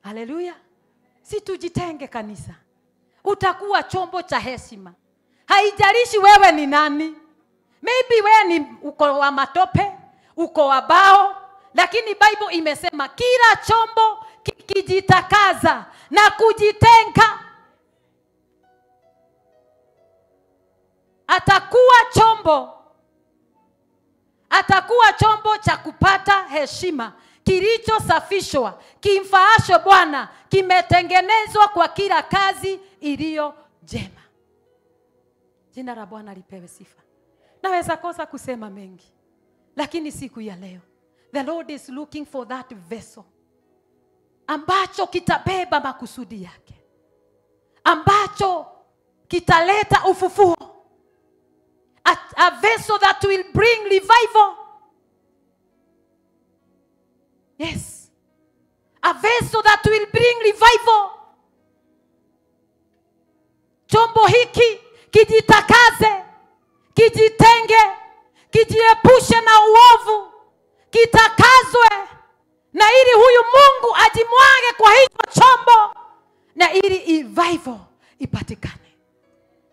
Haleluya. Si tujitenge kanisa. Utakuwa chombo cha heshima. Haijalishi wewe ni nani. Maybe wewe ni uko wa matope, uko wa bao, lakini Bible imesema kila chombo kijitakaza na kujitenga atakuwa chombo cha kupata heshima, kilichosafishwa, kimfaasho Bwana, kimetengenezwa kwa kila kazi iliyo njema. Jina la Bwana lipewe sifa. Naweza kosa kusema mengi, lakini siku ya leo the Lord is looking for that vessel ambacho kitabeba makusudi yake, ambacho kitaleta ufufuo. A vessel that will bring revival. Yes. A vessel that will bring revival. Chombo hiki kijitakaze, kijitenge, kijiepushe na uovu, kitakazwe, na ili huyu Mungu ajimwage kwa hicho chombo, na ili revival ipatikane.